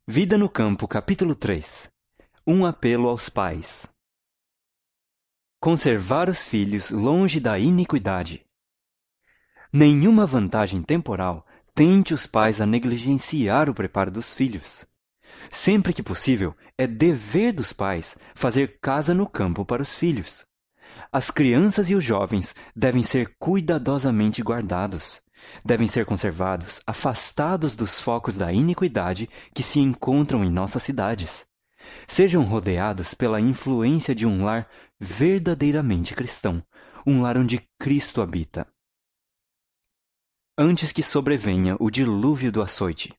Vida no Campo, capítulo 3. Um apelo aos pais. Conservar os filhos longe da iniquidade. Nenhuma vantagem temporal tente os pais a negligenciar o preparo dos filhos. Sempre que possível, é dever dos pais fazer casa no campo para os filhos. As crianças e os jovens devem ser cuidadosamente guardados. Devem ser conservados, afastados dos focos da iniquidade que se encontram em nossas cidades. Sejam rodeados pela influência de um lar verdadeiramente cristão, um lar onde Cristo habita. Antes que sobrevenha o dilúvio do açoite.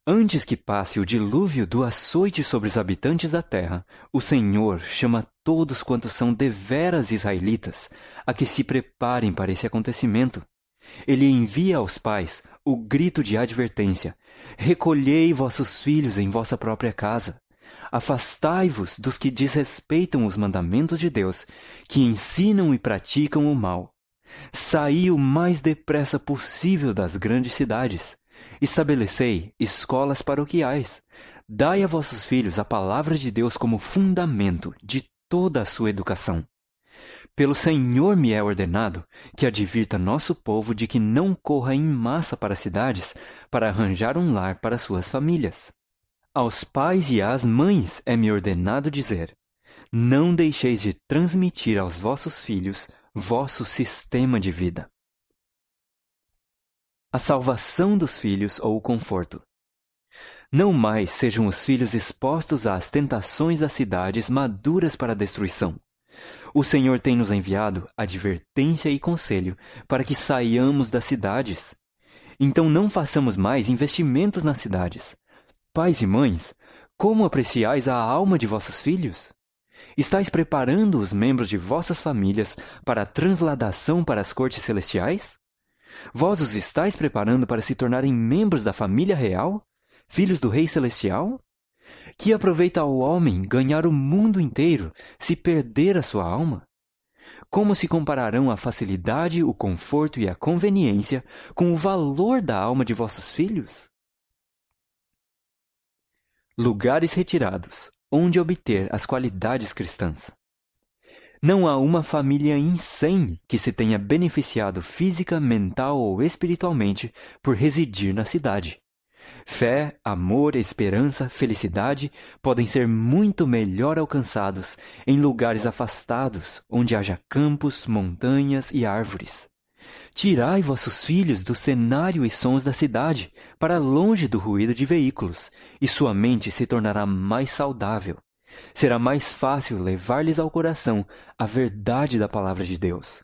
Antes que passe o dilúvio do açoite sobre os habitantes da terra, o Senhor chama todos quantos são deveras israelitas a que se preparem para esse acontecimento. Ele envia aos pais o grito de advertência: recolhei vossos filhos em vossa própria casa. Afastai-vos dos que desrespeitam os mandamentos de Deus, que ensinam e praticam o mal. Saí o mais depressa possível das grandes cidades. Estabelecei escolas paroquiais. Dai a vossos filhos a palavra de Deus como fundamento de toda a sua educação. Pelo Senhor me é ordenado que advirta nosso povo de que não corra em massa para as cidades para arranjar um lar para suas famílias. Aos pais e às mães é-me ordenado dizer: não deixeis de transmitir aos vossos filhos vosso sistema de vida. A salvação dos filhos ou o conforto. Não mais sejam os filhos expostos às tentações das cidades maduras para a destruição. O Senhor tem nos enviado advertência e conselho para que saiamos das cidades. Então não façamos mais investimentos nas cidades. Pais e mães, como apreciais a alma de vossos filhos? Estais preparando os membros de vossas famílias para a transladação para as cortes celestiais? Vós os estáis preparando para se tornarem membros da família real, filhos do Rei Celestial? Que aproveita ao homem ganhar o mundo inteiro se perder a sua alma? Como se compararão a facilidade, o conforto e a conveniência com o valor da alma de vossos filhos? Lugares retirados, onde obter as qualidades cristãs. Não há uma família em 100 que se tenha beneficiado física, mental ou espiritualmente por residir na cidade. Fé, amor, esperança, felicidade podem ser muito melhor alcançados em lugares afastados, onde haja campos, montanhas e árvores. Tirai vossos filhos do cenário e sons da cidade, para longe do ruído de veículos, e sua mente se tornará mais saudável. Será mais fácil levar-lhes ao coração a verdade da palavra de Deus.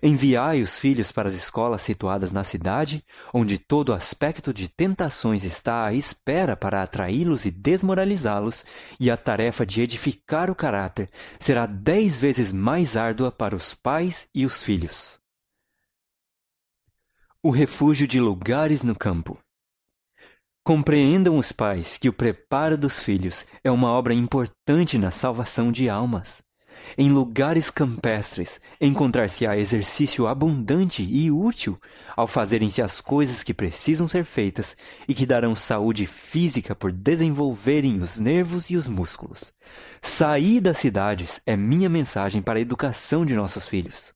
Enviai os filhos para as escolas situadas na cidade, onde todo aspecto de tentações está à espera para atraí-los e desmoralizá-los, e a tarefa de edificar o caráter será 10 vezes mais árdua para os pais e os filhos. O refúgio de lugares no campo. Compreendam os pais que o preparo dos filhos é uma obra importante na salvação de almas. Em lugares campestres, encontrar-se-á exercício abundante e útil ao fazerem-se as coisas que precisam ser feitas e que darão saúde física por desenvolverem os nervos e os músculos. Sair das cidades é minha mensagem para a educação de nossos filhos.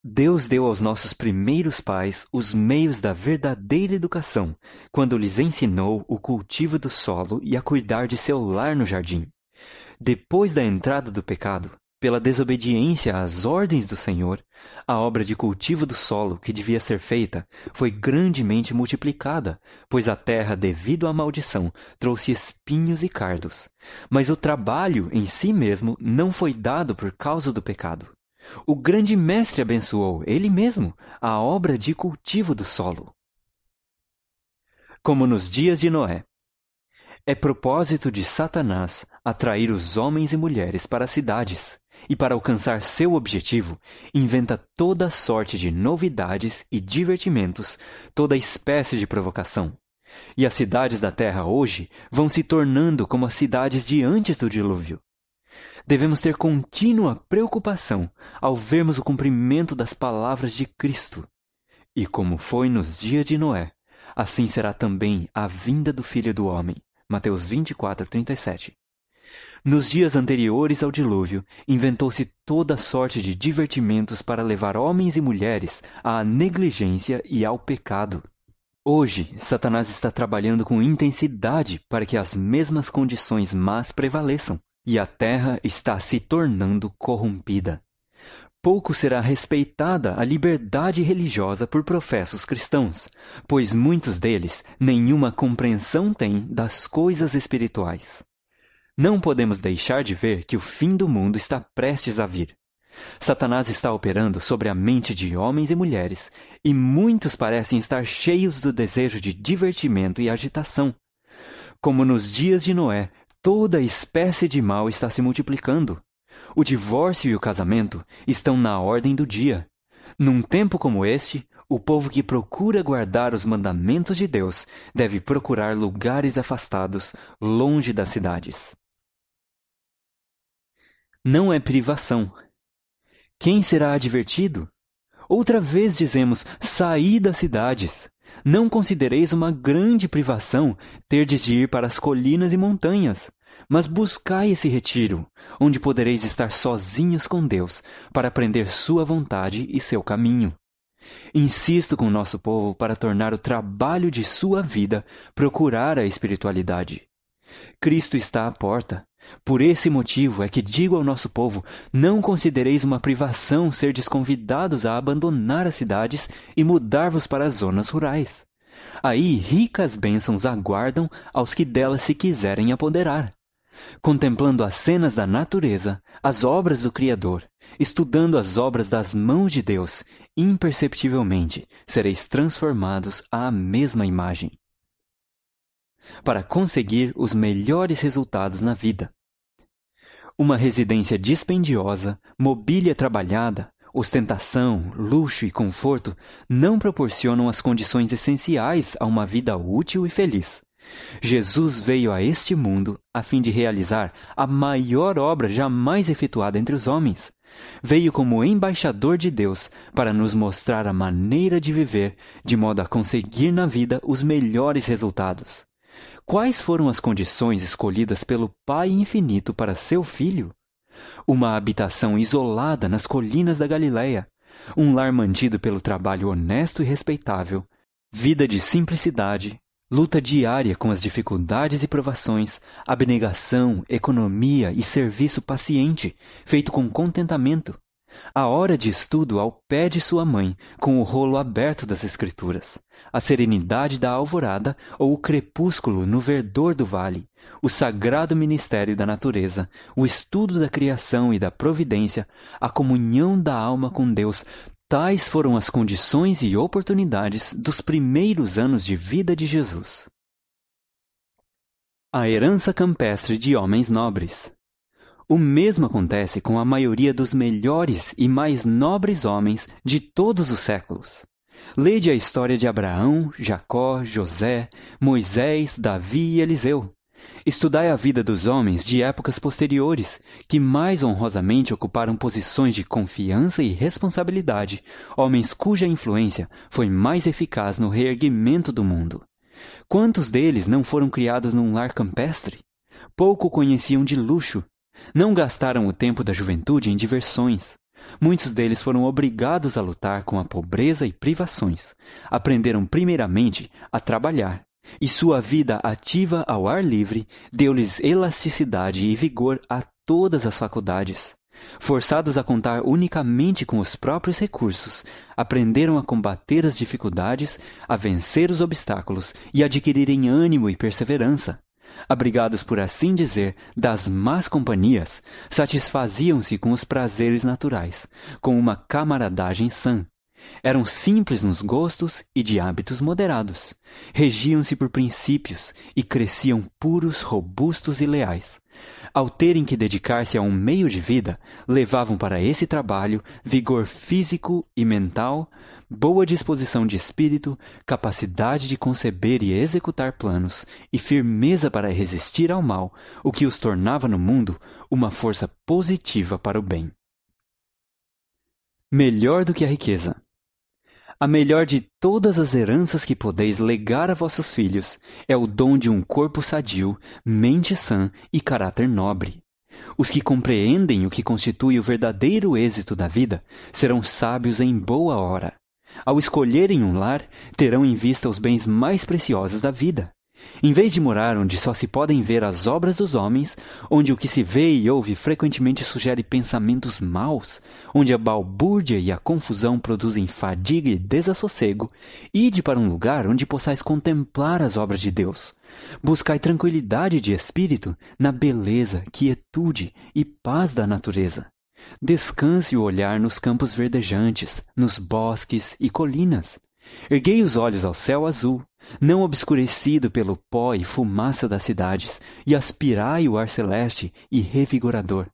Deus deu aos nossos primeiros pais os meios da verdadeira educação, quando lhes ensinou o cultivo do solo e a cuidar de seu lar no jardim. Depois da entrada do pecado, pela desobediência às ordens do Senhor, a obra de cultivo do solo que devia ser feita foi grandemente multiplicada, pois a terra, devido à maldição, trouxe espinhos e cardos. Mas o trabalho em si mesmo não foi dado por causa do pecado. O grande mestre abençoou, ele mesmo, a obra de cultivo do solo. Como nos dias de Noé. É propósito de Satanás atrair os homens e mulheres para as cidades, e para alcançar seu objetivo, inventa toda sorte de novidades e divertimentos, toda espécie de provocação. E as cidades da terra hoje vão se tornando como as cidades de antes do dilúvio. Devemos ter contínua preocupação ao vermos o cumprimento das palavras de Cristo. E como foi nos dias de Noé, assim será também a vinda do Filho do Homem. Mateus 24:37. Nos dias anteriores ao dilúvio, inventou-se toda sorte de divertimentos para levar homens e mulheres à negligência e ao pecado. Hoje, Satanás está trabalhando com intensidade para que as mesmas condições más prevaleçam, e a terra está se tornando corrompida. Pouco será respeitada a liberdade religiosa por professos cristãos, pois muitos deles nenhuma compreensão têm das coisas espirituais. Não podemos deixar de ver que o fim do mundo está prestes a vir. Satanás está operando sobre a mente de homens e mulheres, e muitos parecem estar cheios do desejo de divertimento e agitação. Como nos dias de Noé, toda espécie de mal está se multiplicando. O divórcio e o casamento estão na ordem do dia. Num tempo como este, o povo que procura guardar os mandamentos de Deus deve procurar lugares afastados, longe das cidades. Não é privação. Quem será advertido? Outra vez dizemos, saí das cidades. Não considereis uma grande privação terdes de ir para as colinas e montanhas, mas buscai esse retiro, onde podereis estar sozinhos com Deus, para aprender sua vontade e seu caminho. Insisto com o nosso povo para tornar o trabalho de sua vida procurar a espiritualidade. Cristo está à porta. Por esse motivo é que digo ao nosso povo, não considereis uma privação serdes convidados a abandonar as cidades e mudar-vos para as zonas rurais. Aí ricas bênçãos aguardam aos que delas se quiserem apoderar. Contemplando as cenas da natureza, as obras do Criador, estudando as obras das mãos de Deus, imperceptivelmente sereis transformados à mesma imagem, para conseguir os melhores resultados na vida. Uma residência dispendiosa, mobília trabalhada, ostentação, luxo e conforto não proporcionam as condições essenciais a uma vida útil e feliz. Jesus veio a este mundo a fim de realizar a maior obra jamais efetuada entre os homens. Veio como embaixador de Deus para nos mostrar a maneira de viver, de modo a conseguir na vida os melhores resultados. Quais foram as condições escolhidas pelo Pai Infinito para seu Filho? Uma habitação isolada nas colinas da Galileia, um lar mantido pelo trabalho honesto e respeitável, vida de simplicidade, luta diária com as dificuldades e provações, abnegação, economia e serviço paciente, feito com contentamento. A hora de estudo ao pé de sua mãe, com o rolo aberto das Escrituras, a serenidade da alvorada ou o crepúsculo no verdor do vale, o sagrado ministério da natureza, o estudo da criação e da providência, a comunhão da alma com Deus, tais foram as condições e oportunidades dos primeiros anos de vida de Jesus. A herança campestre de homens nobres. O mesmo acontece com a maioria dos melhores e mais nobres homens de todos os séculos. Lede a história de Abraão, Jacó, José, Moisés, Davi e Eliseu. Estudai a vida dos homens de épocas posteriores, que mais honrosamente ocuparam posições de confiança e responsabilidade, homens cuja influência foi mais eficaz no reerguimento do mundo. Quantos deles não foram criados num lar campestre? Pouco conheciam de luxo. Não gastaram o tempo da juventude em diversões. Muitos deles foram obrigados a lutar com a pobreza e privações. Aprenderam primeiramente a trabalhar, e sua vida ativa ao ar livre deu-lhes elasticidade e vigor a todas as faculdades. Forçados a contar unicamente com os próprios recursos, aprenderam a combater as dificuldades, a vencer os obstáculos e adquirirem ânimo e perseverança. Abrigados, por assim dizer, das más companhias, satisfaziam-se com os prazeres naturais, com uma camaradagem sã. Eram simples nos gostos e de hábitos moderados. Regiam-se por princípios e cresciam puros, robustos e leais. Ao terem que dedicar-se a um meio de vida, levavam para esse trabalho vigor físico e mental, boa disposição de espírito, capacidade de conceber e executar planos e firmeza para resistir ao mal, o que os tornava no mundo uma força positiva para o bem. Melhor do que a riqueza. A melhor de todas as heranças que podeis legar a vossos filhos é o dom de um corpo sadio, mente sã e caráter nobre. Os que compreendem o que constitui o verdadeiro êxito da vida serão sábios em boa hora. Ao escolherem um lar, terão em vista os bens mais preciosos da vida. Em vez de morar onde só se podem ver as obras dos homens, onde o que se vê e ouve frequentemente sugere pensamentos maus, onde a balbúrdia e a confusão produzem fadiga e desassossego, ide para um lugar onde possais contemplar as obras de Deus. Buscai tranquilidade de espírito na beleza, quietude e paz da natureza. Descanse o olhar nos campos verdejantes, nos bosques e colinas. Erguei os olhos ao céu azul, não obscurecido pelo pó e fumaça das cidades, e aspirai o ar celeste e revigorador.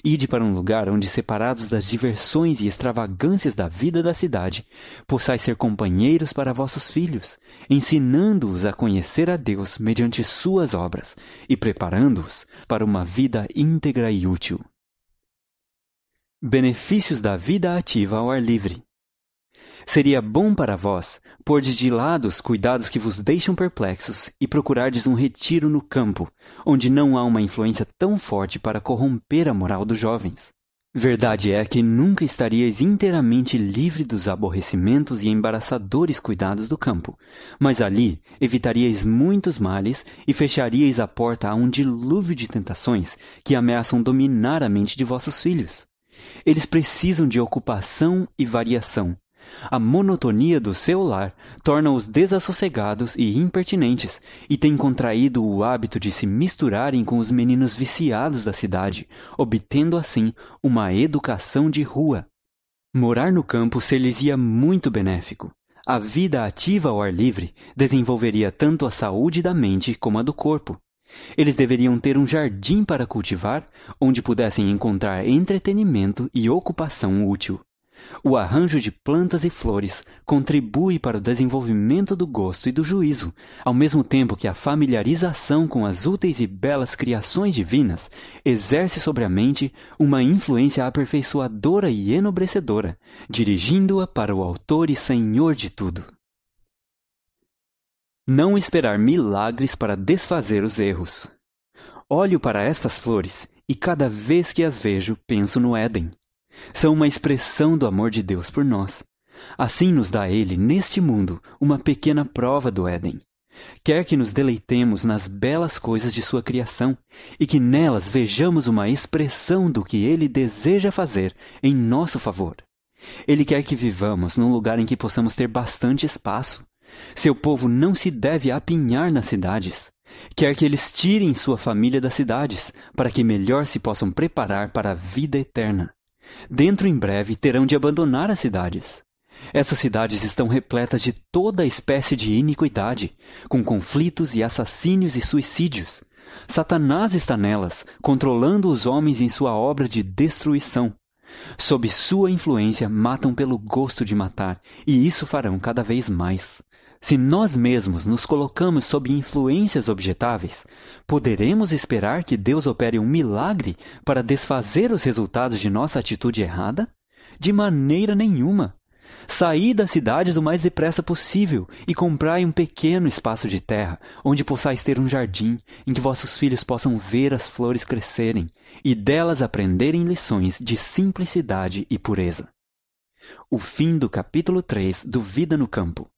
Ide para um lugar onde, separados das diversões e extravagâncias da vida da cidade, possais ser companheiros para vossos filhos, ensinando-os a conhecer a Deus mediante suas obras e preparando-os para uma vida íntegra e útil. Benefícios da vida ativa ao ar livre. Seria bom para vós pordes de lado os cuidados que vos deixam perplexos e procurardes um retiro no campo, onde não há uma influência tão forte para corromper a moral dos jovens. Verdade é que nunca estaríeis inteiramente livre dos aborrecimentos e embaraçadores cuidados do campo, mas ali evitaríeis muitos males e fecharíeis a porta a um dilúvio de tentações que ameaçam dominar a mente de vossos filhos. Eles precisam de ocupação e variação. A monotonia do seu lar torna-os desassossegados e impertinentes, e têm contraído o hábito de se misturarem com os meninos viciados da cidade, obtendo assim uma educação de rua. Morar no campo ser-lhes-ia muito benéfico. A vida ativa ao ar livre desenvolveria tanto a saúde da mente como a do corpo. Eles deveriam ter um jardim para cultivar, onde pudessem encontrar entretenimento e ocupação útil. O arranjo de plantas e flores contribui para o desenvolvimento do gosto e do juízo, ao mesmo tempo que a familiarização com as úteis e belas criações divinas exerce sobre a mente uma influência aperfeiçoadora e enobrecedora, dirigindo-a para o Autor e Senhor de tudo. Não esperar milagres para desfazer os erros. Olho para estas flores e cada vez que as vejo penso no Éden. São uma expressão do amor de Deus por nós. Assim nos dá Ele, neste mundo, uma pequena prova do Éden. Quer que nos deleitemos nas belas coisas de sua criação e que nelas vejamos uma expressão do que Ele deseja fazer em nosso favor. Ele quer que vivamos num lugar em que possamos ter bastante espaço. Seu povo não se deve apinhar nas cidades. Quer que eles tirem sua família das cidades, para que melhor se possam preparar para a vida eterna. Dentro em breve terão de abandonar as cidades. Essas cidades estão repletas de toda espécie de iniquidade, com conflitos e assassínios e suicídios. Satanás está nelas, controlando os homens em sua obra de destruição. Sob sua influência matam pelo gosto de matar, e isso farão cada vez mais. Se nós mesmos nos colocamos sob influências objetáveis, poderemos esperar que Deus opere um milagre para desfazer os resultados de nossa atitude errada? De maneira nenhuma. Saí das cidades o mais depressa possível e comprai um pequeno espaço de terra, onde possais ter um jardim, em que vossos filhos possam ver as flores crescerem e delas aprenderem lições de simplicidade e pureza. O fim do capítulo 3 do Vida no Campo.